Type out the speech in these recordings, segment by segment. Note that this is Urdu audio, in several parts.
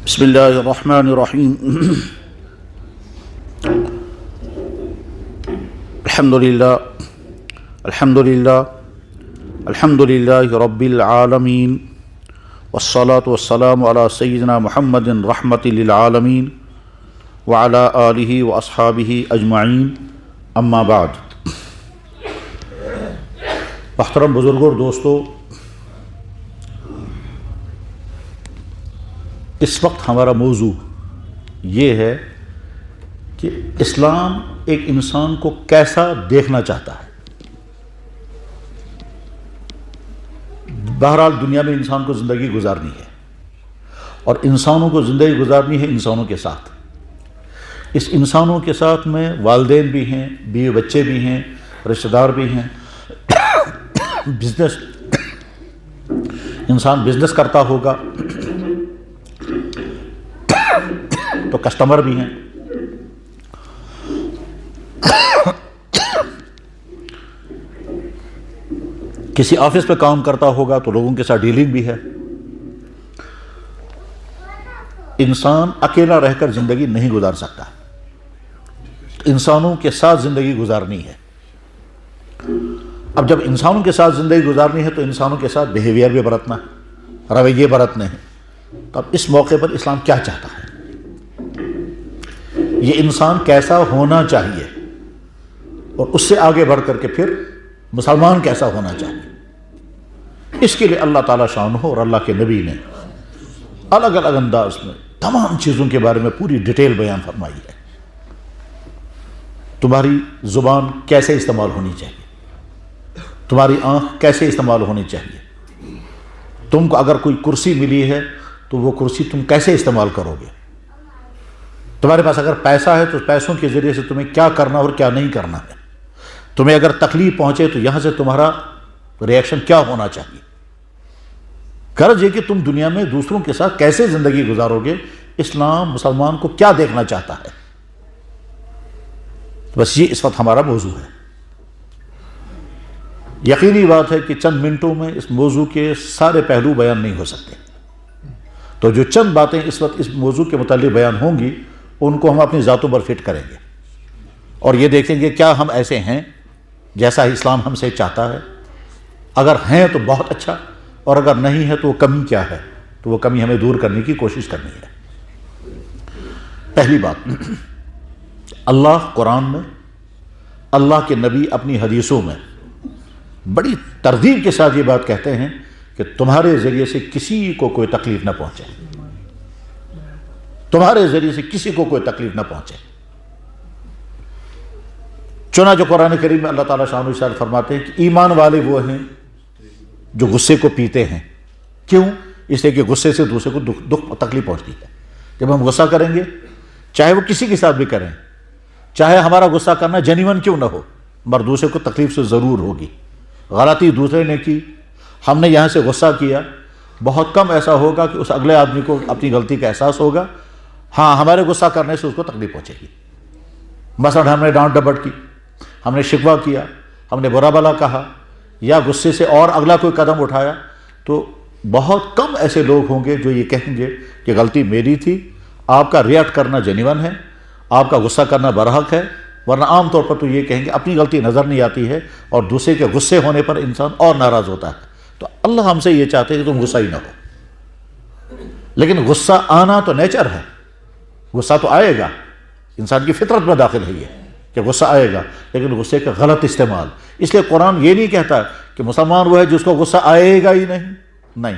بسم اللہ الرحمن الرحیم الحمد للہ رب العالمین والصلاة والسلام علی سیدنا محمد رحمۃ للعالمین وعلی آلہ واصحابہ اجمعین اما بعد۔ محترم بزرگوں اور دوستو، اس وقت ہمارا موضوع یہ ہے کہ اسلام ایک انسان کو کیسا دیکھنا چاہتا ہے۔ بہرحال دنیا میں انسان کو زندگی گزارنی ہے اور انسانوں کو زندگی گزارنی ہے انسانوں کے ساتھ۔ اس انسانوں کے ساتھ میں والدین بھی ہیں، بیوی بچے بھی ہیں، رشتہ دار بھی ہیں، بزنس، انسان بزنس کرتا ہوگا تو کسٹمر بھی ہیں، کسی آفس پہ کام کرتا ہوگا تو لوگوں کے ساتھ ڈیلنگ بھی ہے۔ انسان اکیلا رہ کر زندگی نہیں گزار سکتا، انسانوں کے ساتھ زندگی گزارنی ہے۔ اب جب انسانوں کے ساتھ زندگی گزارنی ہے تو انسانوں کے ساتھ بیہیویئر بھی برتنا ہے، رویے برتنے ہیں۔ تو اب اس موقع پر اسلام کیا چاہتا ہے، یہ انسان کیسا ہونا چاہیے، اور اس سے آگے بڑھ کر کے پھر مسلمان کیسا ہونا چاہیے، اس کے لیے اللہ تعالیٰ شان ہو اور اللہ کے نبی نے الگ الگ انداز میں تمام چیزوں کے بارے میں پوری ڈیٹیل بیان فرمائی ہے۔ تمہاری زبان کیسے استعمال ہونی چاہیے، تمہاری آنکھ کیسے استعمال ہونی چاہیے، تم کو اگر کوئی کرسی ملی ہے تو وہ کرسی تم کیسے استعمال کرو گے، تمہارے پاس اگر پیسہ ہے تو پیسوں کے ذریعے سے تمہیں کیا کرنا اور کیا نہیں کرنا ہے، تمہیں اگر تکلیف پہنچے تو یہاں سے تمہارا ریئیکشن کیا ہونا چاہیے۔ غرض یہ کہ تم دنیا میں دوسروں کے ساتھ کیسے زندگی گزارو گے، اسلام مسلمان کو کیا دیکھنا چاہتا ہے، بس یہ اس وقت ہمارا موضوع ہے۔ یقینی بات ہے کہ چند منٹوں میں اس موضوع کے سارے پہلو بیان نہیں ہو سکتے، تو جو چند باتیں اس وقت اس موضوع کے متعلق بیان ہوں گی ان کو ہم اپنی ذاتوں پر فٹ کریں گے اور یہ دیکھیں گے کیا ہم ایسے ہیں جیسا اسلام ہم سے چاہتا ہے۔ اگر ہیں تو بہت اچھا، اور اگر نہیں ہے تو وہ کمی کیا ہے، تو وہ کمی ہمیں دور کرنے کی کوشش کرنی ہے۔ پہلی بات، اللہ قرآن میں، اللہ کے نبی اپنی حدیثوں میں بڑی ترغیب کے ساتھ یہ بات کہتے ہیں کہ تمہارے ذریعے سے کسی کو کوئی تکلیف نہ پہنچے، تمہارے ذریعے سے کسی کو کوئی تکلیف نہ پہنچے۔ چنانچہ قرآن کریم میں اللہ تعالیٰ شان و ارشاد فرماتے ہیں کہ ایمان والے وہ ہیں جو غصے کو پیتے ہیں۔ کیوں؟ اس لیے کہ غصے سے دوسرے کو دکھ تکلیف پہنچتی ہے۔ جب ہم غصہ کریں گے، چاہے وہ کسی کے ساتھ بھی کریں، چاہے ہمارا غصہ کرنا جینیون کیوں نہ ہو، مگر دوسرے کو تکلیف سے ضرور ہوگی۔ غلطی دوسرے نے کی، ہم نے یہاں سے غصہ کیا، بہت کم ایسا ہوگا کہ اس اگلے آدمی کو اپنی غلطی کا احساس ہوگا۔ ہاں، ہمارے غصہ کرنے سے اس کو تکلیف پہنچے گی۔ مثلا ہم نے ڈانٹ ڈپٹ کی، ہم نے شکوہ کیا، ہم نے برا بھلا کہا، یا غصے سے اور اگلا کوئی قدم اٹھایا، تو بہت کم ایسے لوگ ہوں گے جو یہ کہیں گے کہ غلطی میری تھی۔ آپ کا ریئیکٹ کرنا جینیون ہے، آپ کا غصہ کرنا برحق ہے، ورنہ عام طور پر تو یہ کہیں گے اپنی غلطی نظر نہیں آتی ہے اور دوسرے کے غصے ہونے پر انسان اور ناراض ہوتا ہے۔ تو اللہ ہم سے یہ چاہتے ہیں کہ تم غصہ ہی نہ ہو، لیکن غصہ آنا تو نیچر ہے، غصہ تو آئے گا، انسان کی فطرت میں داخل ہے یہ کہ غصہ آئے گا، لیکن غصے کا غلط استعمال۔ اس لیے قرآن یہ نہیں کہتا کہ مسلمان وہ ہے جس کو غصہ آئے گا ہی نہیں،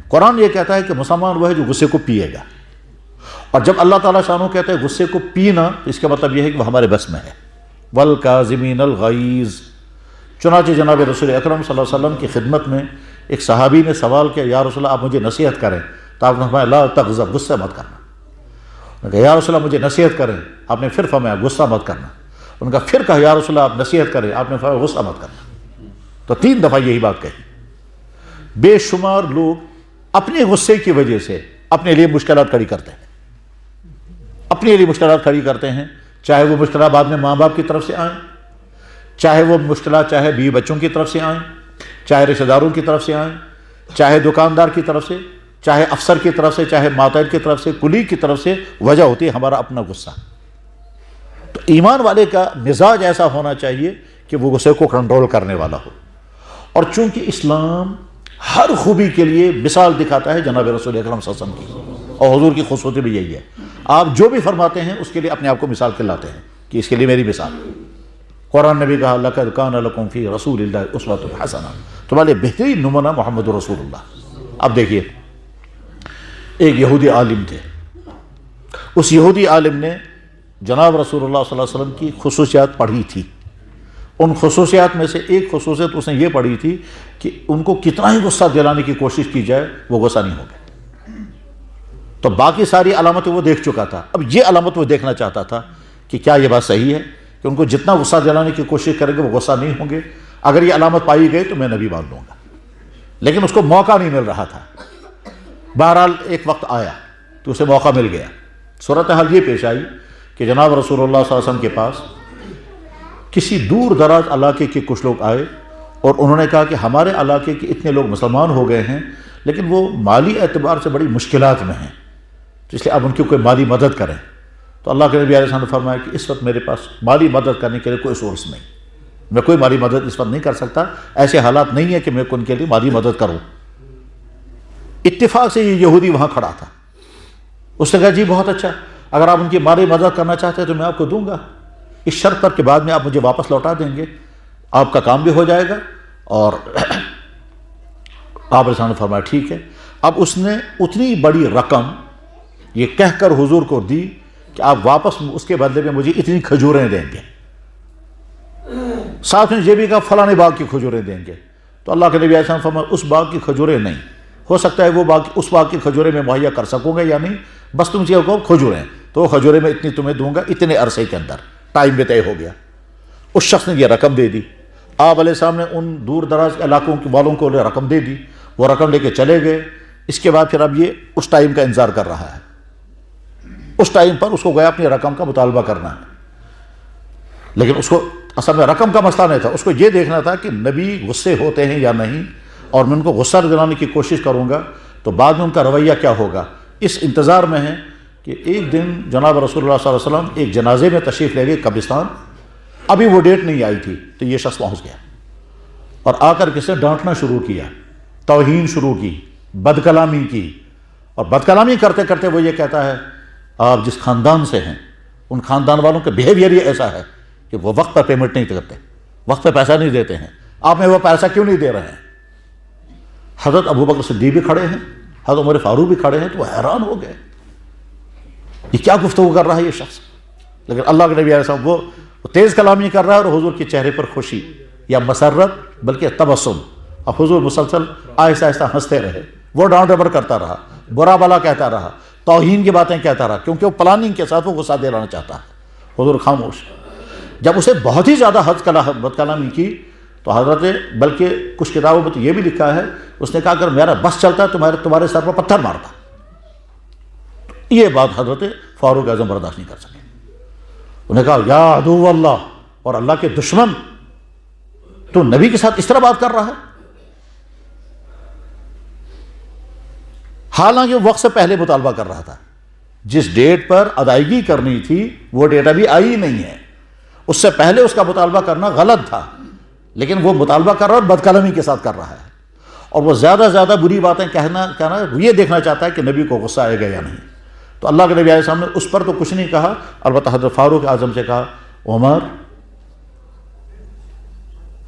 قرآن یہ کہتا ہے کہ مسلمان وہ ہے جو غصے کو پیے گا۔ اور جب اللہ تعالیٰ شانہ کہتا ہے غصے کو پینا، تو اس کا مطلب یہ ہے کہ وہ ہمارے بس میں ہے۔ وَالْكَاظِمِينَ الْغَيْظَ۔ چنانچہ جناب رسول اکرم صلی اللہ علیہ وسلم کی خدمت میں ایک صحابی نے سوال کیا، یا رسول اللہ آپ مجھے نصیحت کریں، تو آپ نے فرمایا لا تغضب، غصہ مت کرنا۔ انہوں نے کہا یا رسول اللہ مجھے نصیحت کریں، آپ نے پھر فرمایا غصہ مت کرنا۔ ان کا پھر کہا یا رسول اللہ آپ نصیحت کریں، آپ نے فرمایا غصہ مت کرنا۔ تو 3 دفعہ یہی بات کہی۔ بے شمار لوگ اپنے غصے کی وجہ سے اپنے لیے مشکلات کھڑی کرتے ہیں، اپنے لیے مشکلات کھڑی کرتے ہیں، چاہے وہ مشکلات بعد میں ماں باپ کی طرف سے آئیں، چاہے وہ مشکلات چاہے بیوی بچوں کی طرف سے آئیں، چاہے رشتہ داروں کی طرف سے آئیں، چاہے دکاندار کی طرف سے، چاہے افسر کی طرف سے، چاہے ماتحت کی طرف سے، کلی کی طرف سے، وجہ ہوتی ہے ہمارا اپنا غصہ۔ تو ایمان والے کا مزاج ایسا ہونا چاہیے کہ وہ غصے کو کنٹرول کرنے والا ہو۔ اور چونکہ اسلام ہر خوبی کے لیے مثال دکھاتا ہے جناب رسول اکرم صلی اللہ علیہ وسلم کی، اور حضور کی خصوصیت بھی یہی ہے، آپ جو بھی فرماتے ہیں اس کے لیے اپنے آپ کو مثال کے لاتے ہیں کہ اس کے لیے میری مثال۔ قرآن نے بھی کہا لَقَدْ كَانَ لَكُمْ فِي رَسُولِ اللَّهِ أُسْوَةٌ حَسَنَةٌ، تمہارے بہترین نمونہ محمد رسول اللہ۔ اب دیکھیے، ایک یہودی عالم تھے، اس یہودی عالم نے جناب رسول اللہ صلی اللہ علیہ وسلم کی خصوصیات پڑھی تھی۔ ان خصوصیات میں سے ایک خصوصیت اس نے یہ پڑھی تھی کہ ان کو کتنا ہی غصہ دلانے کی کوشش کی جائے وہ غصہ نہیں ہوگا۔ تو باقی ساری علامتیں وہ دیکھ چکا تھا، اب یہ علامت وہ دیکھنا چاہتا تھا کہ کیا یہ بات صحیح ہے کہ ان کو جتنا غصہ دلانے کی کوشش کریں گے وہ غصہ نہیں ہوں گے؟ اگر یہ علامت پائی گئی تو میں نبی مان لوں گا، لیکن اس کو موقع نہیں مل رہا تھا۔ بہرحال ایک وقت آیا تو اسے موقع مل گیا۔ صورتحال یہ پیش آئی کہ جناب رسول اللہ صلی اللہ علیہ وسلم کے پاس کسی دور دراز علاقے کے کچھ لوگ آئے اور انہوں نے کہا کہ ہمارے علاقے کے اتنے لوگ مسلمان ہو گئے ہیں لیکن وہ مالی اعتبار سے بڑی مشکلات میں ہیں، تو اس لیے اب ان کی کوئی مالی مدد کریں۔ تو اللہ کے نبی علیہ السلام نے فرمایا کہ اس وقت میرے پاس مالی مدد کرنے کے لیے کوئی سورس نہیں، میں کوئی مالی مدد اس وقت نہیں کر سکتا، ایسے حالات نہیں ہیں کہ میں ان کے لیے مالی مدد کروں۔ اتفاق سے یہ یہودی وہاں کھڑا تھا، اس نے کہا جی بہت اچھا، اگر آپ ان کی مالی مدد کرنا چاہتے ہیں تو میں آپ کو دوں گا، اس شرط پر کہ بعد میں آپ مجھے واپس لوٹا دیں گے، آپ کا کام بھی ہو جائے گا۔ اور آپ نے فرمایا ٹھیک ہے۔ اب اس نے اتنی بڑی رقم یہ کہہ کر حضور کو دی کہ آپ واپس اس کے بدلے میں مجھے اتنی کھجوریں دیں گے، ساتھ میں یہ بھی کہا فلاں باغ کی کھجوریں دیں گے۔ تو اللہ کے نبی علیہ السلام فرمایا اس باغ کی کھجوریں نہیں، ہو سکتا ہے وہ باغ اس باغ کی کھجوریں میں مہیا کر سکوں گا یا نہیں، بس تم چاہو کو کھجوریں، تو وہ کھجوریں میں اتنی تمہیں دوں گا اتنے عرصے کے اندر، ٹائم بھی طے ہو گیا۔ اس شخص نے یہ رقم دے دی، آپ علیہ السلام نے ان دور دراز علاقوں کے والوں کو رقم دے دی، وہ رقم لے کے چلے گئے۔ اس کے بعد پھر اب یہ اس ٹائم کا انتظار کر رہا ہے، اس ٹائم پر اس کو گیا اپنی رقم کا مطالبہ کرنا ہے، لیکن اس کو اصل میں رقم کا مسئلہ نہیں تھا، اس کو یہ دیکھنا تھا کہ نبی غصے ہوتے ہیں یا نہیں، اور میں ان کو غصہ دلانے کی کوشش کروں گا تو بعد میں ان کا رویہ کیا ہوگا۔ اس انتظار میں ہے کہ ایک دن جناب رسول اللہ صلی اللہ علیہ وسلم ایک جنازے میں تشریف لے گئے قبرستان، ابھی وہ ڈیٹ نہیں آئی تھی، تو یہ شخص پہنچ گیا اور آ کر کس نے ڈانٹنا شروع کیا، توہین شروع کی، بد کلامی کی، اور بد کلامی کرتے کرتے وہ یہ کہتا ہے آپ جس خاندان سے ہیں ان خاندان والوں کا بیہیویئر یہ ایسا ہے کہ وہ وقت پر پیمنٹ نہیں کرتے، وقت پہ پیسہ نہیں دیتے ہیں، آپ میں وہ پیسہ کیوں نہیں دے رہے ہیں؟ حضرت ابوبکر صدیق بھی کھڑے ہیں، حضرت عمر فاروق بھی کھڑے ہیں، تو وہ حیران ہو گئے یہ کیا گفتگو کر رہا ہے یہ شخص۔ لیکن اللہ کے نبی علیہ السلام وہ تیز کلامی کر رہا ہے اور حضور کے چہرے پر خوشی یا مسرت بلکہ تبسم، اب حضور مسلسل آہستہ آہستہ ہنستے رہے، وہ ڈانٹ ڈپٹ کرتا رہا، برا بلا کہتا رہا، توہین کی باتیں کہتا رہا، کیونکہ وہ پلاننگ کے ساتھ وہ غصہ دلانا چاہتا ہے۔ حضور خاموش۔ جب اسے بہت ہی زیادہ بد کلامی کی تو حضرت، بلکہ کچھ کتابوں میں تو یہ بھی لکھا ہے اس نے کہا اگر میرا بس چلتا ہے تمہارے سر پر پتھر مارتا۔ یہ بات حضرت فاروق اعظم برداشت نہیں کر سکے، انہوں نے کہا یا عدو اللہ، اور اللہ کے دشمن، تو نبی کے ساتھ اس طرح بات کر رہا ہے؟ حالانکہ وقت سے پہلے مطالبہ کر رہا تھا، جس ڈیٹ پر ادائیگی کرنی تھی وہ ڈیٹ ابھی آئی نہیں ہے، اس سے پہلے اس کا مطالبہ کرنا غلط تھا، لیکن وہ مطالبہ کر رہا ہے اور بد کلامی کے ساتھ کر رہا ہے، اور وہ زیادہ زیادہ بری باتیں کہنا یہ دیکھنا چاہتا ہے کہ نبی کو غصہ آئے گا یا نہیں۔ تو اللہ کے نبی علیہ السلام نے اس پر تو کچھ نہیں کہا، البتہ حضرت فاروق اعظم سے کہا عمر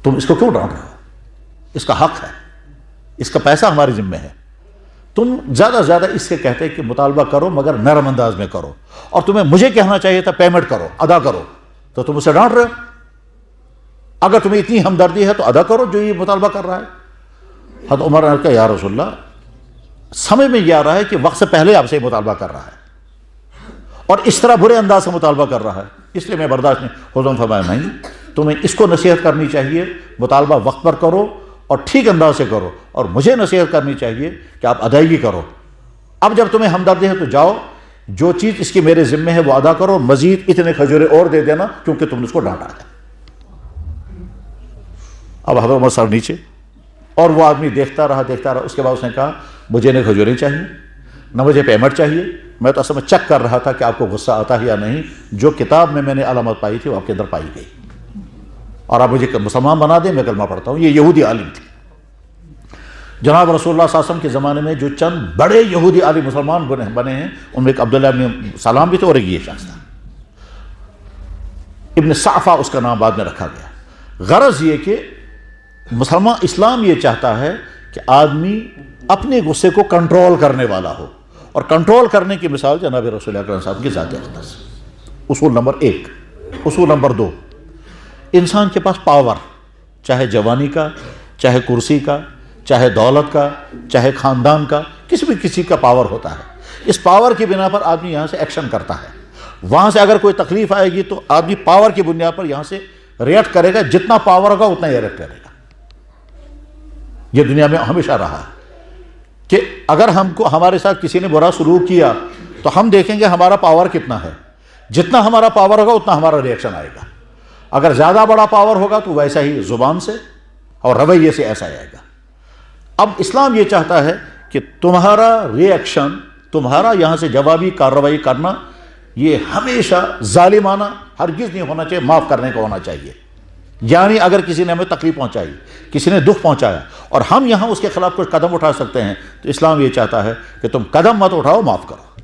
تم اس کو کیوں ڈانٹ رہے ہو، اس کا حق ہے، اس کا پیسہ ہمارے ذمہ ہے، تم زیادہ سے زیادہ اس سے کہتے کہ مطالبہ کرو مگر نرم انداز میں کرو، اور تمہیں مجھے کہنا چاہیے تھا پیمنٹ کرو، ادا کرو، تو تم اسے ڈانٹ رہے ہو۔ اگر تمہیں اتنی ہمدردی ہے تو ادا کرو جو یہ مطالبہ کر رہا ہے۔ حضرت عمر نے کہا یا رسول اللہ سمجھ میں یہ آ رہا ہے کہ وقت سے پہلے آپ سے مطالبہ کر رہا ہے اور اس طرح برے انداز سے مطالبہ کر رہا ہے، اس لیے میں برداشت نہیں۔ حضور نے فرمایا نہیں، تمہیں اس کو نصیحت کرنی چاہیے مطالبہ وقت پر کرو اور ٹھیک انداز سے کرو، اور مجھے نصیحت کرنی چاہیے کہ آپ ادائیگی کرو۔ اب جب تمہیں ہمدردی ہے تو جاؤ جو چیز اس کی میرے ذمہ ہے وہ ادا کرو، مزید اتنے کھجورے اور دے دینا کیونکہ تم نے اس کو ڈانٹا ہے۔ اب حضرت عمر سر نیچے، اور وہ آدمی دیکھتا رہا، اس کے بعد اس نے کہا مجھے نہ کھجوریں چاہیے نہ مجھے پیمنٹ چاہیے، میں تو اصل میں چیک کر رہا تھا کہ آپ کو غصہ آتا ہے یا نہیں، جو کتاب میں نے علامت پائی تھی وہ آپ کے اندر پائی گئی، اور آپ مجھے مسلمان بنا دیں، میں کلمہ پڑھتا ہوں۔ یہ یہودی عالم تھے جناب رسول اللہ صلی اللہ علیہ وسلم کے زمانے میں، جو چند بڑے یہودی عالم مسلمان بنے ہیں، ان میں ایک عبداللہ ابن سلام بھی تھے اور ایک یہ شخص تھا، ابن صعفہ اس کا نام بعد میں رکھا گیا۔ غرض یہ کہ مسلمان اسلام یہ چاہتا ہے کہ آدمی اپنے غصے کو کنٹرول کرنے والا ہو، اور کنٹرول کرنے کی مثال جناب رسول اکرم صاحب کی ذات اقدس۔ اصول نمبر 1۔ اصول نمبر 2، انسان کے پاس پاور، چاہے جوانی کا، چاہے کرسی کا، چاہے دولت کا، چاہے خاندان کا، کسی کا پاور ہوتا ہے۔ اس پاور کی بنا پر آدمی یہاں سے ایکشن کرتا ہے، وہاں سے اگر کوئی تکلیف آئے گی تو آدمی پاور کی بنیاد پر یہاں سے ریئیکٹ کرے گا، جتنا پاور ہوگا اتنا ہی ریئیکٹ کرے گا۔ یہ دنیا میں ہمیشہ رہا ہے کہ اگر ہمارے ساتھ کسی نے برا سلوک کیا تو ہم دیکھیں گے ہمارا پاور کتنا ہے، جتنا ہمارا پاور ہوگا اتنا ہمارا ریئیکشن آئے گا۔ اگر زیادہ بڑا پاور ہوگا تو ویسا ہی زبان سے اور رویے سے ایسا آئے گا۔ اب اسلام یہ چاہتا ہے کہ تمہارا ریئیکشن، تمہارا یہاں سے جوابی کارروائی کرنا، یہ ہمیشہ ظالمانہ ہرگز نہیں ہونا چاہیے، معاف کرنے کا ہونا چاہیے۔ یعنی اگر کسی نے ہمیں تکلیف پہنچائی، کسی نے دکھ پہنچایا، اور ہم یہاں اس کے خلاف کچھ قدم اٹھا سکتے ہیں، تو اسلام یہ چاہتا ہے کہ تم قدم مت اٹھاؤ، معاف کرو۔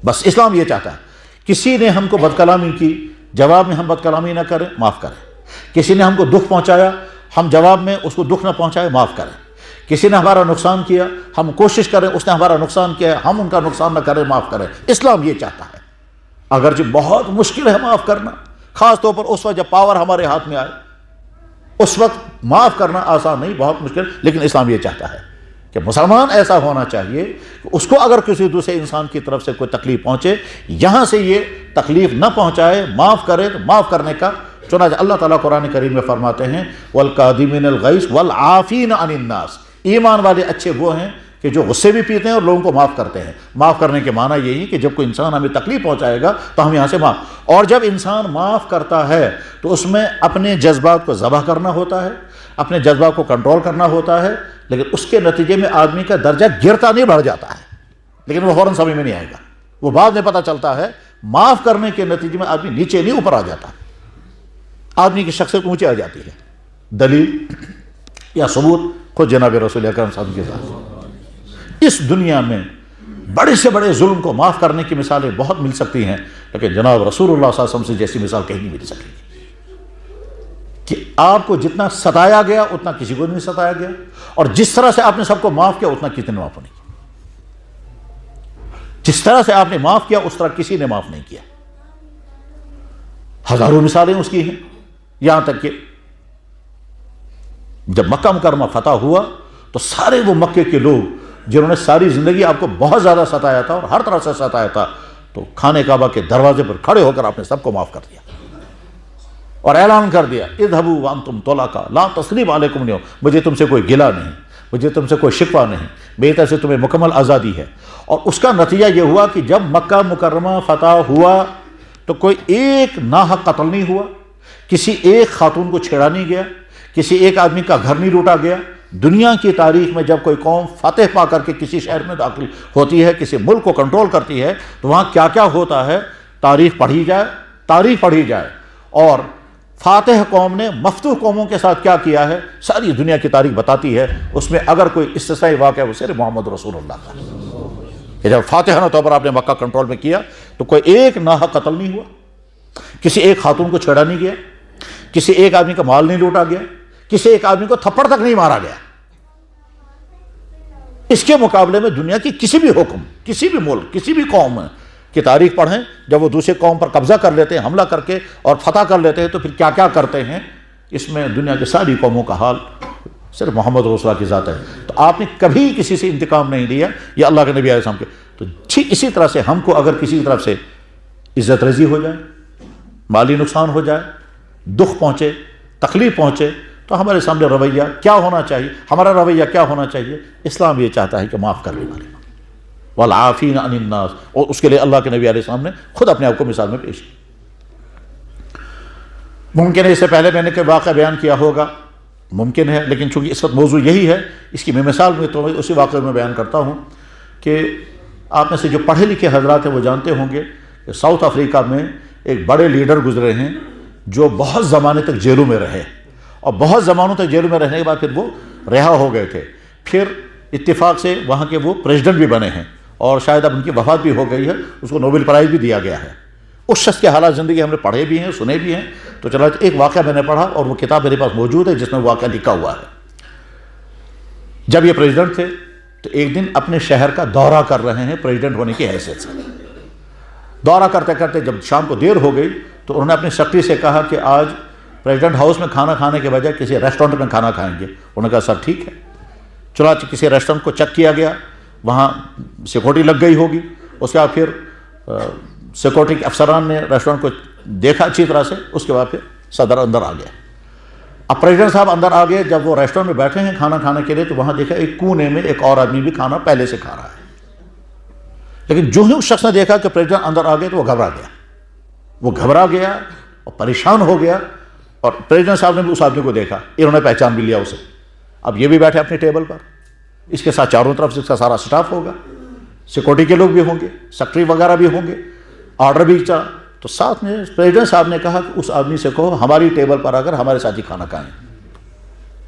بس اسلام یہ چاہتا ہے کسی نے ہم کو بد کلامی کی، جواب میں ہم بد کلامی نہ کریں، معاف کریں۔ کسی نے ہم کو دکھ پہنچایا، ہم جواب میں اس کو دکھ نہ پہنچائے، معاف کریں۔ کسی نے ہمارا نقصان کیا، ہم کوشش کریں اس نے ہمارا نقصان کیا ہے، ہم ان کا نقصان نہ کریں، معاف کریں۔ اسلام یہ چاہتا ہے، اگرچہ بہت مشکل ہے معاف کرنا، خاص طور پر اس وقت جب پاور ہمارے ہاتھ میں آئے، اس وقت معاف کرنا آسان نہیں، بہت مشکل، لیکن اسلام یہ چاہتا ہے کہ مسلمان ایسا ہونا چاہیے کہ اس کو اگر کسی دوسرے انسان کی طرف سے کوئی تکلیف پہنچے، یہاں سے یہ تکلیف نہ پہنچائے، معاف کرے، تو معاف کرنے کا۔ چنانچہ اللہ تعالیٰ قرآن کریم میں فرماتے ہیں وَالْقَادِمِينَ الْغَيْظَ وَالْعَافِينَ عَنِ النَّاسِ، ایمان والے اچھے وہ ہیں کہ جو غصے بھی پیتے ہیں اور لوگوں کو معاف کرتے ہیں۔ معاف کرنے کے معنی یہی کہ جب کوئی انسان ہمیں تکلیف پہنچائے گا تو ہم یہاں سے معاف، اور جب انسان معاف کرتا ہے تو اس میں اپنے جذبات کو ذبح کرنا ہوتا ہے، اپنے جذبات کو کنٹرول کرنا ہوتا ہے، لیکن اس کے نتیجے میں آدمی کا درجہ گرتا نہیں، بڑھ جاتا ہے، لیکن وہ فوراً سمجھ میں نہیں آئے گا، وہ بعد میں پتہ چلتا ہے معاف کرنے کے نتیجے میں آدمی نیچے نہیں اوپر آ جاتا، آدمی کی شخصیت اونچے آ جاتی ہے۔ دلیل یا ثبوت خود جناب رسول اکرم صلی اللہ علیہ وسلم کے ساتھ۔ اس دنیا میں بڑے سے بڑے ظلم کو معاف کرنے کی مثالیں بہت مل سکتی ہیں، لیکن جناب رسول اللہ صلی اللہ علیہ وسلم سے جیسی مثال کہیں نہیں مل سکے گی کہ آپ کو جتنا ستایا گیا اتنا کسی کو نہیں ستایا گیا، اور جس طرح سے آپ نے سب کو معاف کیا اتنا کسی نے معاف نہیں کیا، جس طرح سے آپ نے معاف کیا اس طرح کسی نے معاف نہیں کیا۔ ہزاروں مثالیں اس کی ہیں، یہاں تک کہ جب مکہ مکرمہ فتح ہوا تو سارے وہ مکے کے لوگ جنہوں نے ساری زندگی آپ کو بہت زیادہ ستایا تھا اور ہر طرح سے ستایا تھا، تو خانہ کعبہ کے دروازے پر کھڑے ہو کر آپ نے سب کو معاف کر دیا اور اعلان کر دیا اذهبوا وانتم طلقاء لا تثریب علیکم اليوم، مجھے تم سے کوئی گلہ نہیں، مجھے تم سے کوئی شکوہ نہیں، میری طرف سے تمہیں مکمل آزادی ہے۔ اور اس کا نتیجہ یہ ہوا کہ جب مکہ مکرمہ فتح ہوا تو کوئی ایک ناحق قتل نہیں ہوا، کسی ایک خاتون کو چھیڑا نہیں گیا، کسی ایک آدمی کا گھر نہیں لوٹا گیا۔ دنیا کی تاریخ میں جب کوئی قوم فتح پا کر کے کسی شہر میں داخل ہوتی ہے، کسی ملک کو کنٹرول کرتی ہے، تو وہاں کیا کیا ہوتا ہے تاریخ پڑھی جائے، تاریخ پڑھی جائے، اور فاتح قوم نے مفتوح قوموں کے ساتھ کیا کیا ہے ساری دنیا کی تاریخ بتاتی ہے۔ اس میں اگر کوئی استثنائی واقعہ ہے وہ صرف محمد رسول اللہ کا، کہ جب فاتحانہ طور پر آپ نے مکہ کنٹرول میں کیا تو کوئی ایک ناحق قتل نہیں ہوا، کسی ایک خاتون کو چھیڑا نہیں گیا، کسی ایک آدمی کا مال نہیں لوٹا گیا، کسی ایک آدمی کو تھپڑ تک نہیں مارا گیا۔ اس کے مقابلے میں دنیا کی کسی بھی حکم، کسی بھی ملک، کسی بھی قوم کی تاریخ پڑھیں، جب وہ دوسرے قوم پر قبضہ کر لیتے ہیں، حملہ کر کے اور فتح کر لیتے ہیں، تو پھر کیا کیا کرتے ہیں۔ اس میں دنیا کی ساری قوموں کا حال صرف محمد رسول اللہ کی ذات ہے۔ تو آپ نے کبھی کسی سے انتقام نہیں لیا، یا اللہ کے نبی علیہ السلام کے۔ تو ٹھیک اسی طرح سے ہم کو اگر کسی طرف سے عزت رزی ہو جائے، مالی نقصان ہو جائے، دکھ پہنچے، تکلیف پہنچے، تو ہمارے سامنے رویہ کیا ہونا چاہیے، ہمارا رویہ کیا ہونا چاہیے؟ اسلام یہ چاہتا ہے کہ معاف کرنے والے، والعافین عن الناس، اور اس کے لیے اللہ کے نبی علیہ السلام نے خود اپنے آپ کو مثال میں پیش کی۔ ممکن ہے اس سے پہلے میں نے کوئی واقعہ بیان کیا ہوگا، ممکن ہے، لیکن چونکہ اس وقت موضوع یہی ہے، اس کی میں مثال میں تو اسی واقعے میں بیان کرتا ہوں کہ آپ میں سے جو پڑھے لکھے حضرات ہیں وہ جانتے ہوں گے کہ ساؤتھ افریقہ میں ایک بڑے لیڈر گزرے ہیں جو بہت زمانے تک جیلوں میں رہے، اور بہت زمانوں تک جیلوں میں رہنے کے بعد پھر وہ رہا ہو گئے تھے، پھر اتفاق سے وہاں کے وہ پریزیڈنٹ بھی بنے ہیں، اور شاید اب ان کی وفات بھی ہو گئی ہے، اس کو نوبل پرائز بھی دیا گیا ہے۔ اس شخص کے حالات زندگی ہم نے پڑھے بھی ہیں، سنے بھی ہیں، تو چلا ایک واقعہ میں نے پڑھا اور وہ کتاب میرے پاس موجود ہے جس میں واقعہ لکھا ہوا ہے۔ جب یہ پریزیڈنٹ تھے تو ایک دن اپنے شہر کا دورہ کر رہے ہیں پریزیڈنٹ ہونے کی حیثیت سے، دورہ کرتے کرتے جب شام کو دیر ہو گئی تو انہوں نے اپنی سیکرٹری سے کہا کہ آج پریزیڈنٹ ہاؤس میں کھانا کھانے کے بجائے کسی ریسٹورنٹ میں کھانا کھائیں گے۔ انہوں نے کہا سر ٹھیک ہے۔ چنانچہ کسی ریسٹورنٹ کو چیک کیا گیا، وہاں سیکورٹی لگ گئی ہوگی، اس کے بعد پھر سیکورٹی کے افسران نے ریسٹورنٹ کو دیکھا اچھی طرح سے، اس کے بعد پھر صدر اندر آ گیا۔ اب پریزیڈنٹ صاحب اندر آ گئے، جب وہ ریسٹورنٹ میں بیٹھے ہیں کھانا کھانے کے لیے تو وہاں دیکھا ایک کونے میں ایک اور آدمی بھی کھانا پہلے سے کھا رہا ہے، لیکن جو ہی اس شخص نے دیکھا کہ پریزیڈنٹ اندر آ گئے تو وہ گھبرا گیا اور پریشان ہو گیا، اور پریزیڈنٹ صاحب نے بھی اس آدمی کو دیکھا، انہوں نے پہچان بھی لیا اسے۔ اب یہ بھی بیٹھے اپنی ٹیبل پر، اس کے ساتھ چاروں طرف سے اس کا سارا سٹاف ہوگا، سیکورٹی کے لوگ بھی ہوں گے، سیکرٹری وغیرہ بھی ہوں گے، آرڈر بھی چلا، تو ساتھ میں پریزیڈنٹ صاحب نے کہا کہ اس آدمی سے کہو ہماری ٹیبل پر اگر ہمارے ساتھ ہی کھانا کھائیں۔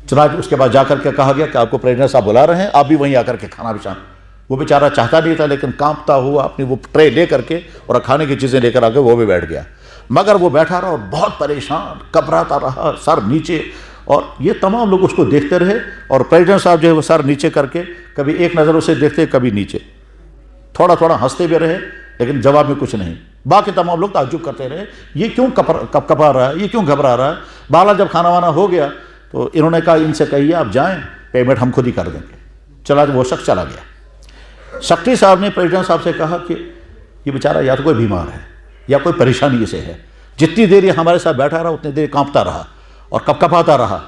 چنانچہ اس کے بعد جا کر کے کہا گیا کہ آپ کو پریزیڈنٹ صاحب بلا رہے ہیں، آپ بھی وہیں آ کر کے کھانا بھی چاہیں۔ وہ بیچارہ چاہتا نہیں تھا، لیکن کانپتا ہوا اپنی وہ ٹرے لے کر کے اور کھانے کی چیزیں لے کر آ کے وہ بھی بیٹھ گیا، مگر وہ بیٹھا رہا اور بہت پریشان، گھبراتا رہا، سر نیچے، اور یہ تمام لوگ اس کو دیکھتے رہے، اور پریزیڈنٹ صاحب جو ہے وہ سر نیچے کر کے کبھی ایک نظر اسے دیکھتے کبھی نیچے، تھوڑا تھوڑا ہنستے بھی رہے لیکن جواب میں کچھ نہیں۔ باقی تمام لوگ تعجب کرتے رہے، یہ کیوں کپا رہا ہے، یہ کیوں گھبرا رہا ہے۔ بہرحال جب کھانا وانا ہو گیا تو انہوں نے کہا ان سے کہیے آپ جائیں، پیمنٹ ہم خود ہی کر دیں گے۔ چلا وہ شخص چلا گیا۔ سیکرٹری صاحب نے پریزیڈنٹ صاحب سے کہا کہ یہ بیچارہ یا تو کوئی بیمار ہے یا کوئی پریشانی اسے ہے، جتنی دیر یہ ہمارے ساتھ بیٹھا رہا اتنی دیر کانپتا رہا اور کپکپاتا رہا،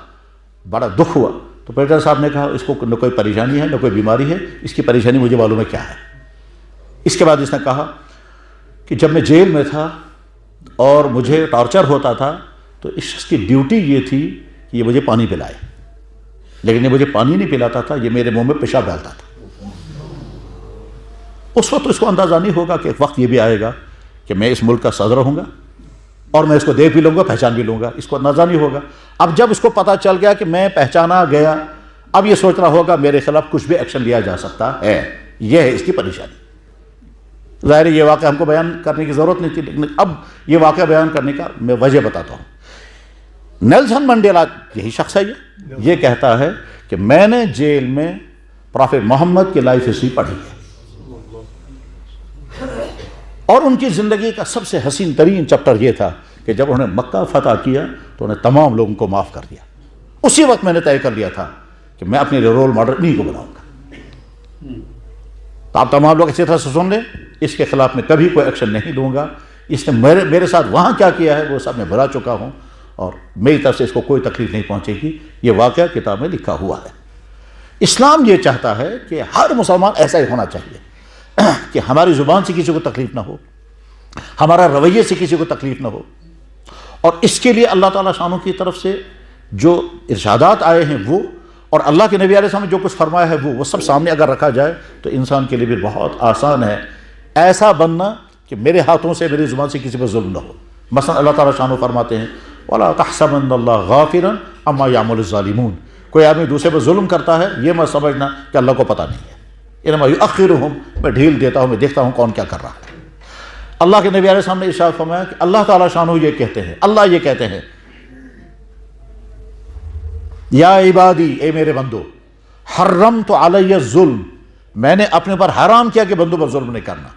بڑا دکھ ہوا۔ تو پریزیڈنٹ صاحب نے کہا اس کو نہ کوئی پریشانی ہے نہ کوئی بیماری ہے، اس کی پریشانی مجھے معلوم ہے کیا ہے۔ اس کے بعد اس نے کہا کہ جب میں جیل میں تھا اور مجھے ٹارچر ہوتا تھا تو اس شخص کی ڈیوٹی یہ تھی کہ یہ مجھے پانی پلائے، لیکن یہ مجھے پانی نہیں پلاتا تھا، یہ میرے منہ میں پیشاب ڈالتا تھا۔ اس وقت اس کو اندازہ نہیں ہوگا کہ ایک وقت یہ بھی آئے گا کہ میں اس ملک کا صدر ہوں گا اور میں اس کو دیکھ بھی لوں گا، پہچان بھی لوں گا، اس کو اندازہ نہیں ہوگا۔ اب جب اس کو پتہ چل گیا کہ میں پہچانا گیا، اب یہ سوچ رہا ہوگا میرے خلاف کچھ بھی ایکشن لیا جا سکتا ہے، یہ ہے اس کی پریشانی۔ ظاہر ہے یہ واقعہ ہم کو بیان کرنے کی ضرورت نہیں تھی، لیکن اب یہ واقعہ بیان کرنے کا میں وجہ بتاتا ہوں۔ نیلسن منڈیلا یہی شخص ہے، یہ کہتا ہے کہ میں نے جیل میں پروفیٹ محمد کی لائف ہسٹری پڑھی ہے، اور ان کی زندگی کا سب سے حسین ترین چیپٹر یہ تھا کہ جب انہوں نے مکہ فتح کیا تو انہیں تمام لوگوں کو معاف کر دیا۔ اسی وقت میں نے طے کر لیا تھا کہ میں اپنے رول ماڈل انہیں کو بناؤں گا۔ تو آپ تمام لوگ اچھی طرح سے سن لیں، اس کے خلاف میں کبھی کوئی ایکشن نہیں لوں گا۔ اس نے میرے ساتھ وہاں کیا کیا ہے وہ سب میں بھلا چکا ہوں، اور میری طرف سے اس کو کوئی تکلیف نہیں پہنچے گی۔ یہ واقعہ کتاب میں لکھا ہوا ہے۔ اسلام یہ چاہتا ہے کہ ہر مسلمان ایسا ہی ہونا چاہیے کہ ہماری زبان سے کسی کو تکلیف نہ ہو، ہمارا رویے سے کسی کو تکلیف نہ ہو، اور اس کے لیے اللہ تعالیٰ شانوں کی طرف سے جو ارشادات آئے ہیں وہ، اور اللہ کے نبی علیہ السلام نے جو کچھ فرمایا ہے وہ سب سامنے اگر رکھا جائے تو انسان کے لیے بھی بہت آسان ہے ایسا بننا کہ میرے ہاتھوں سے میری زبان سے کسی پر ظلم نہ ہو۔ مثلا اللہ تعالیٰ شانوں فرماتے ہیں وَلَا تَحْسَبَنَّ اللَّهَ غَافِلًا عَمَّا يَعْمَلُ الظَّالِمُونَ، کوئی آدمی دوسرے پر ظلم کرتا ہے یہ مت سمجھنا کہ اللہ کو پتہ نہیں ہے، انما يُؤَخِّرُهُمْ، میں ڈھیل دیتا ہوں، میں دیکھتا ہوں کون کیا کر رہا ہے۔ اللہ کے نبی علیہ السلام نے ارشاد فرمایا کہ اللہ تعالیٰ شانہ یہ کہتے ہیں، اللہ یہ کہتے ہیں یا عبادی، اے میرے بندو، حرمت علی الظلم، میں نے اپنے پر حرام کیا کہ بندوں پر ظلم نہیں کرنا،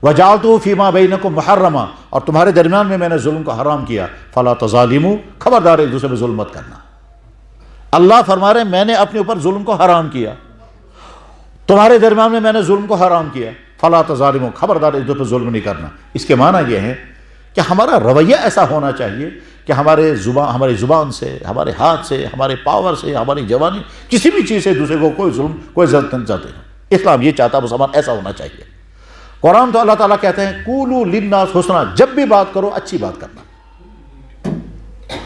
وجعلتہ فیما بینکم محرما، اور تمہارے درمیان میں نے ظلم کو حرام کیا، فلا تظالموا، خبردار ایک دوسرے پر ظلم مت کرنا۔ اللہ فرما رہے میں نے اپنے اوپر ظلم کو حرام کیا، تمہارے درمیان میں نے ظلم کو حرام کیا، فلا تظالموا، خبردار ایک دوسرے پر ظلم نہیں کرنا۔ اس کے معنی یہ ہے کہ ہمارا رویہ ایسا ہونا چاہیے کہ ہماری زبان سے، ہمارے ہاتھ سے، ہمارے پاور سے، ہماری جوانی، کسی بھی چیز سے دوسرے کو کوئی ظلم، کوئی ضرورت نہیں چاہتے ہیں۔ اسلام یہ چاہتا ہے مسلمان ایسا ہونا چاہیے۔ قرآن تو اللہ تعالیٰ کہتے ہیں قولوا للناس حسنا، جب بھی بات کرو اچھی بات کرنا،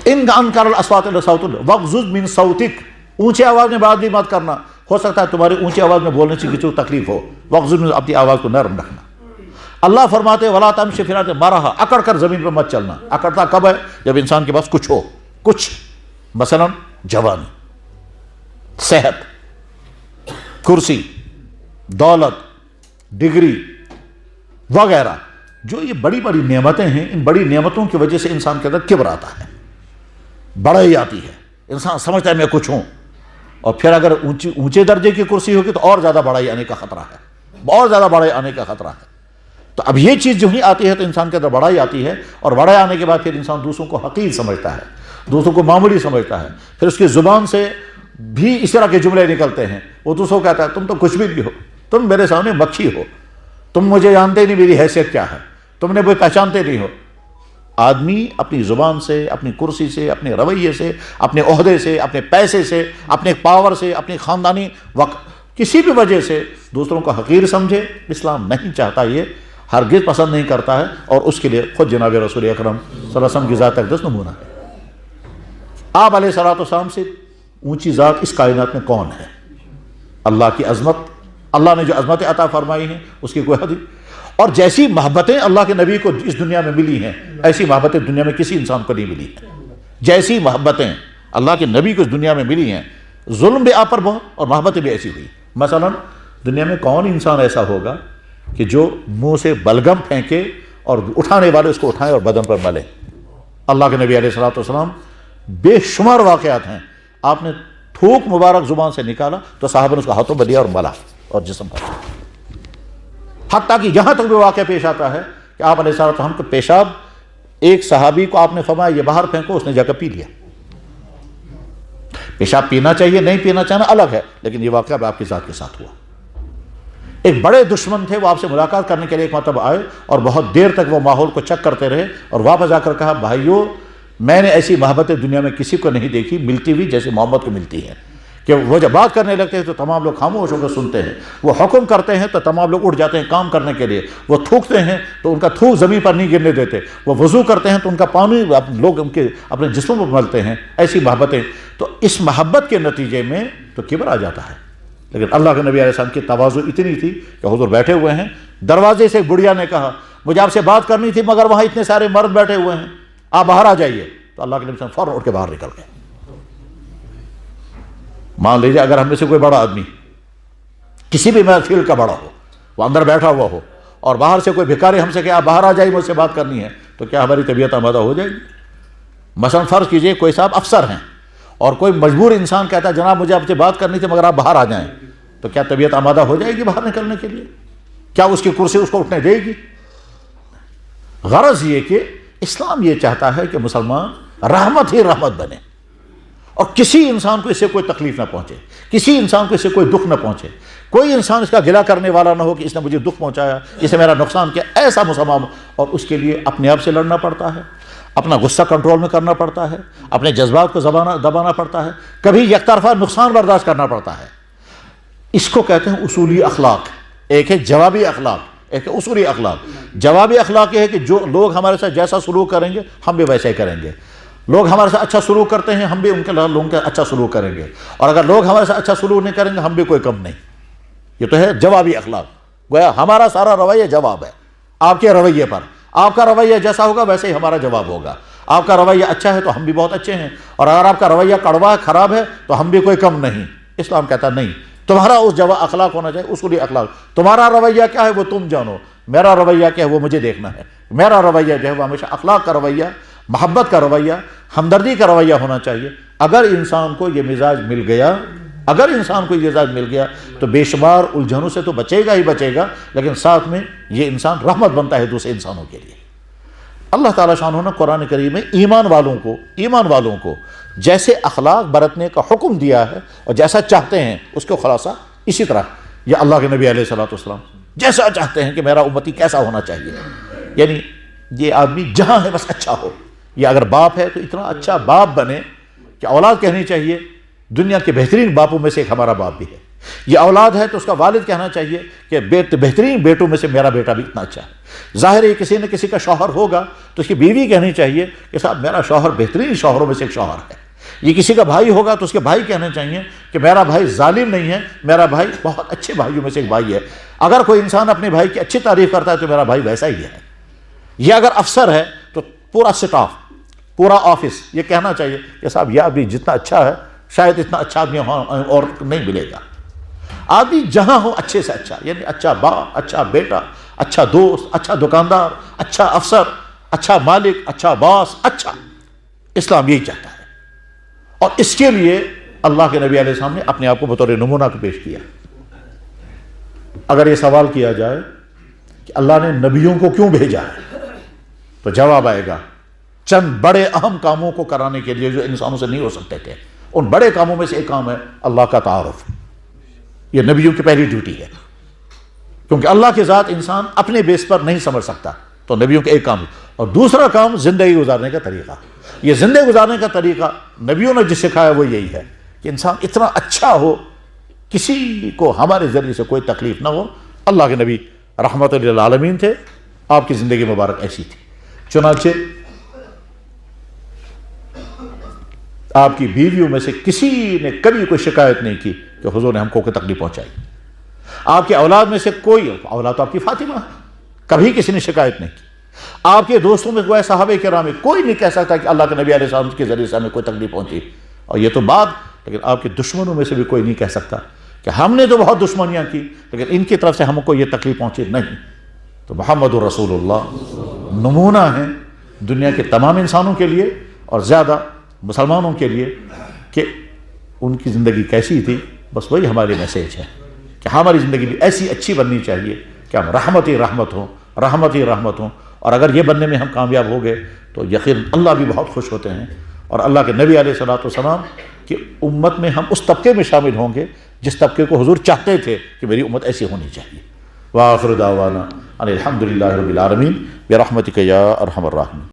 ان انکر الاصوات لصوت وغضض من صوتک، اونچے آواز میں بات بھی مت کرنا، ہو سکتا ہے تمہاری اونچی آواز میں بولنے سے کسی کو تکلیف ہو، وغضض من، اپنی آواز کو نرم رکھنا۔ اللہ فرماتے ولا تمشی فی الارض مرحا، اکڑ کر زمین پر مت چلنا۔ اکڑتا کب ہے؟ جب انسان کے پاس کچھ ہو، کچھ، مثلا جوانی، صحت، کرسی، دولت، ڈگری وغیرہ، جو یہ بڑی بڑی نعمتیں ہیں، ان بڑی نعمتوں کی وجہ سے انسان کے اندر کبر آتا ہے، بڑائی آتی ہے، انسان سمجھتا ہے میں کچھ ہوں، اور پھر اگر اونچے درجے کی کرسی ہوگی تو اور زیادہ بڑائی آنے کا خطرہ ہے، بہت زیادہ بڑائی آنے کا خطرہ ہے۔ تو اب یہ چیز جو ہی آتی ہے تو انسان کے اندر بڑائی آتی ہے، اور بڑائی آنے کے بعد پھر انسان دوسروں کو حقیر سمجھتا ہے، دوسروں کو معمولی سمجھتا ہے، پھر اس کی زبان سے بھی اس طرح کے جملے نکلتے ہیں، وہ دوسروں کو کہتا ہے تم تو کچھ بھی نہیں ہو، تم میرے سامنے مکھی ہو، تم مجھے جانتے نہیں، میری حیثیت کیا ہے، تم نے مجھے پہچانتے نہیں ہو۔ آدمی اپنی زبان سے، اپنی کرسی سے، اپنے رویے سے، اپنے عہدے سے، اپنے پیسے سے، اپنے پاور سے، اپنی خاندانی کسی بھی وجہ سے دوسروں کو حقیر سمجھے، اسلام نہیں چاہتا، یہ ہرگز پسند نہیں کرتا ہے، اور اس کے لیے خود جناب رسول اکرم صلی اللہ علیہ وسلم کی ذات اقدس نمونہ ہے۔ آپ علیہ الصلوۃ والسلام سے اونچی ذات اس کائنات میں کون ہے؟ اللہ کی عظمت، اللہ نے جو عظمت عطا فرمائی ہیں اس کی کوئی حد نہیں، اور جیسی محبتیں اللہ کے نبی کو اس دنیا میں ملی ہیں ایسی محبتیں دنیا میں کسی انسان کو نہیں ملی ہیں۔ جیسی محبتیں اللہ کے نبی کو اس دنیا میں ملی ہیں، ظلم بھی آپ پر بہت اور محبتیں بھی ایسی ہوئی۔ مثلا دنیا میں کون انسان ایسا ہوگا کہ جو منہ سے بلغم پھینکے اور اٹھانے والے اس کو اٹھائیں اور بدن پر ملے؟ اللہ کے نبی علیہ الصلوۃ والسلام بے شمار واقعات ہیں، آپ نے تھوک مبارک زبان سے نکالا تو صحابہ نے اس کو ہاتھوں میں لیا اور ملا اور جسم پر، حتیٰ کہ یہاں تک بھی واقعہ پیش آتا ہے کہ آپ علیہ الصلوۃ والسلام کو پیشاب ایک صحابی کو آپ نے فرمایا یہ باہر پھینکو، اس نے جا کر پی لیا۔ پیشاب پینا چاہیے نہیں پینا چاہنا الگ ہے، لیکن یہ واقعہ آپ کی ذات کے ساتھ ہوا۔ ایک بڑے دشمن تھے، وہ آپ سے ملاقات کرنے کے لیے ایک مرتبہ آئے اور بہت دیر تک وہ ماحول کو چیک کرتے رہے، اور واپس آ کر کہا بھائیو میں نے ایسی محبتیں دنیا میں کسی کو نہیں دیکھی ملتی ہوئی جیسے محمد کو ملتی ہے، کہ وہ جب بات کرنے لگتے ہیں تو تمام لوگ خاموش ہو کر سنتے ہیں، وہ حکم کرتے ہیں تو تمام لوگ اٹھ جاتے ہیں کام کرنے کے لیے، وہ تھوکتے ہیں تو ان کا تھوک زمین پر نہیں گرنے دیتے، وہ وضو کرتے ہیں تو ان کا پانی لوگ ان کے اپنے جسموں پر ملتے ہیں، ایسی محبتیں۔ تو اس محبت کے نتیجے میں تو کبر آ جاتا ہے، لیکن اللہ کے نبی علیہ السلام کی تواضع اتنی تھی کہ حضور بیٹھے ہوئے ہیں، دروازے سے بڑھیا نے کہا مجھے آپ سے بات کرنی تھی مگر وہاں اتنے سارے مرد بیٹھے ہوئے ہیں، آپ باہر آ جائیے۔ تو اللہ کے نبی صلی اللہ علیہ وسلم فوراً اٹھ کے باہر نکل گئے۔ مان لیجیے اگر ہم میں سے کوئی بڑا آدمی کسی بھی محفل کا بڑا ہو، وہ اندر بیٹھا ہوا ہو، اور باہر سے کوئی بھکاری ہم سے کہ آپ باہر آ جائیے مجھ سے بات کرنی ہے، تو کیا ہماری طبیعت آمادہ ہو جائے گی؟ مثلا فرض کیجئے کوئی صاحب افسر ہیں اور کوئی مجبور انسان کہتا ہے جناب مجھے آپ سے بات کرنی تھی مگر آپ باہر آ جائیں، تو کیا طبیعت آمادہ ہو جائے گی باہر نکلنے کے لیے؟ کیا اس کی کرسی اس کو اٹھنے دے گی؟ غرض یہ کہ اسلام یہ چاہتا ہے کہ مسلمان رحمت ہی رحمت بنے، اور کسی انسان کو اس سے کوئی تکلیف نہ پہنچے، کسی انسان کو اس سے کوئی دکھ نہ پہنچے، کوئی انسان اس کا گلہ کرنے والا نہ ہو کہ اس نے مجھے دکھ پہنچایا، اس نے میرا نقصان کیا، ایسا مسلمان۔ اور اس کے لیے اپنے آپ سے لڑنا پڑتا ہے، اپنا غصہ کنٹرول میں کرنا پڑتا ہے، اپنے جذبات کو دبانا پڑتا ہے، کبھی یک طرفہ نقصان برداشت کرنا پڑتا ہے۔ اس کو کہتے ہیں اصولی اخلاق، ایک ہے جوابی اخلاق، ایک ہے اصولی اخلاق۔ جوابی اخلاق یہ ہے کہ جو لوگ ہمارے ساتھ جیسا سلوک کریں گے ہم بھی ویسے ہی کریں گے، لوگ ہمارے ساتھ اچھا سلوک کرتے ہیں ہم بھی ان کے لوگوں کا اچھا سلوک کریں گے، اور اگر لوگ ہمارے ساتھ اچھا سلوک نہیں کریں گے ہم بھی کوئی کم نہیں۔ یہ تو ہے جوابی اخلاق، گویا ہمارا سارا رویہ جواب ہے آپ کے رویے پر، آپ کا رویہ جیسا ہوگا ویسے ہی ہمارا جواب ہوگا۔ آپ کا رویہ اچھا ہے تو ہم بھی بہت اچھے ہیں، اور اگر آپ کا رویہ کڑوا ہے خراب ہے تو ہم بھی کوئی کم نہیں۔ اسلام کہتا نہیں، تمہارا اس اخلاق ہونا چاہیے، اصولی اخلاق۔ تمہارا رویہ کیا ہے وہ تم جانو، میرا رویہ کیا ہے وہ مجھے دیکھنا ہے۔ میرا رویہ جو ہے وہ ہمیشہ اخلاق کا رویہ، محبت کا رویہ، ہمدردی کا رویہ ہونا چاہیے۔ اگر انسان کو یہ مزاج مل گیا، اگر انسان کو یہ مزاج مل گیا تو بے شمار الجھنوں سے تو بچے گا ہی بچے گا، لیکن ساتھ میں یہ انسان رحمت بنتا ہے دوسرے انسانوں کے لیے۔ اللہ تعالیٰ شانہ نے قرآن کریم میں ایمان والوں کو جیسے اخلاق برتنے کا حکم دیا ہے اور جیسا چاہتے ہیں اس کو خلاصہ اسی طرح یا اللہ کے نبی علیہ الصلوۃ والسلام جیسا چاہتے ہیں کہ میرا امتی کیسا ہونا چاہیے، یعنی یہ آدمی جہاں ہے بس اچھا ہو۔ یا اگر باپ ہے تو اتنا اچھا باپ بنے کہ اولاد کہنی چاہیے دنیا کے بہترین باپوں میں سے ایک ہمارا باپ بھی ہے۔ یہ اولاد ہے تو اس کا والد کہنا چاہیے کہ بہترین بیٹوں میں سے میرا بیٹا بھی اتنا اچھا ہے۔ ظاہر ہے کسی نہ کسی کا شوہر ہوگا تو اس کی بیوی کہنی چاہیے کہ صاحب میرا شوہر بہترین شوہروں میں سے ایک شوہر ہے۔ یہ کسی کا بھائی ہوگا تو اس کے بھائی کہنے چاہیے کہ میرا بھائی ظالم نہیں ہے، میرا بھائی بہت اچھے بھائیوں میں سے ایک بھائی ہے۔ اگر کوئی انسان اپنے بھائی کی اچھی تعریف کرتا ہے تو میرا بھائی ویسا ہی ہے۔ یہ اگر افسر ہے تو پورا سٹاف، پورا آفس یہ کہنا چاہیے کہ صاحب یہ آدمی جتنا اچھا ہے شاید اتنا اچھا آدمی اور نہیں ملے گا۔ آدمی جہاں ہو اچھے سے اچھا، یعنی اچھا باپ، اچھا بیٹا، اچھا دوست، اچھا دکاندار، اچھا افسر، اچھا مالک، اچھا باس، اچھا۔ اسلام یہی چاہتا ہے، اور اس کے لیے اللہ کے نبی علیہ السلام نے اپنے آپ کو بطور نمونہ کو پیش کیا۔ اگر یہ سوال کیا جائے کہ اللہ نے نبیوں کو کیوں بھیجا ہے تو جواب آئے گا چند بڑے اہم کاموں کو کرانے کے لیے جو انسانوں سے نہیں ہو سکتے تھے۔ ان بڑے کاموں میں سے ایک کام ہے اللہ کا تعارف۔ یہ نبیوں کی پہلی ڈیوٹی ہے، کیونکہ اللہ کی ذات انسان اپنے بیس پر نہیں سمجھ سکتا، تو نبیوں کا ایک کام ہے۔ اور دوسرا کام زندگی گزارنے کا طریقہ۔ یہ زندگی گزارنے کا طریقہ نبیوں نے جس سکھایا وہ یہی ہے کہ انسان اتنا اچھا ہو کسی کو ہمارے ذریعے سے کوئی تکلیف نہ ہو۔ اللہ کے نبی رحمت للعالمین تھے، آپ کی زندگی مبارک ایسی تھی۔ چنانچہ آپ کی بیویوں میں سے کسی نے کبھی کوئی شکایت نہیں کی کہ حضور نے ہم کو کوئی تکلیف پہنچائی۔ آپ کے اولاد میں سے کوئی، اولاد تو آپ کی فاطمہ ہے، کبھی کسی نے شکایت نہیں کی۔ آپ کے دوستوں میں گویا صحابہ کرام میں کوئی نہیں کہہ سکتا کہ اللہ کے نبی علیہ السلام کے ذریعے سے ہمیں کوئی تکلیف پہنچی۔ اور یہ تو بات، لیکن آپ کے دشمنوں میں سے بھی کوئی نہیں کہہ سکتا کہ ہم نے تو بہت دشمنیاں کی لیکن ان کی طرف سے ہم کو یہ تکلیف پہنچی نہیں۔ تو محمد رسول اللہ نمونہ ہیں دنیا کے تمام انسانوں کے لیے اور زیادہ مسلمانوں کے لیے کہ ان کی زندگی کیسی تھی، بس وہی ہماری میسیج ہے کہ ہماری زندگی بھی ایسی اچھی بننی چاہیے کہ ہم رحمت ہی رحمت ہوں، رحمت ہی رحمت ہوں۔ اور اگر یہ بننے میں ہم کامیاب ہو گئے تو یقین اللہ بھی بہت خوش ہوتے ہیں، اور اللہ کے نبی علیہ الصلوۃ والسلام کی امت میں ہم اس طبقے میں شامل ہوں گے جس طبقے کو حضور چاہتے تھے کہ میری امت ایسی ہونی چاہیے۔ وآخر دعوانا ان الحمد للہ رب العالمین برحمتک یا ارحم الراحمین۔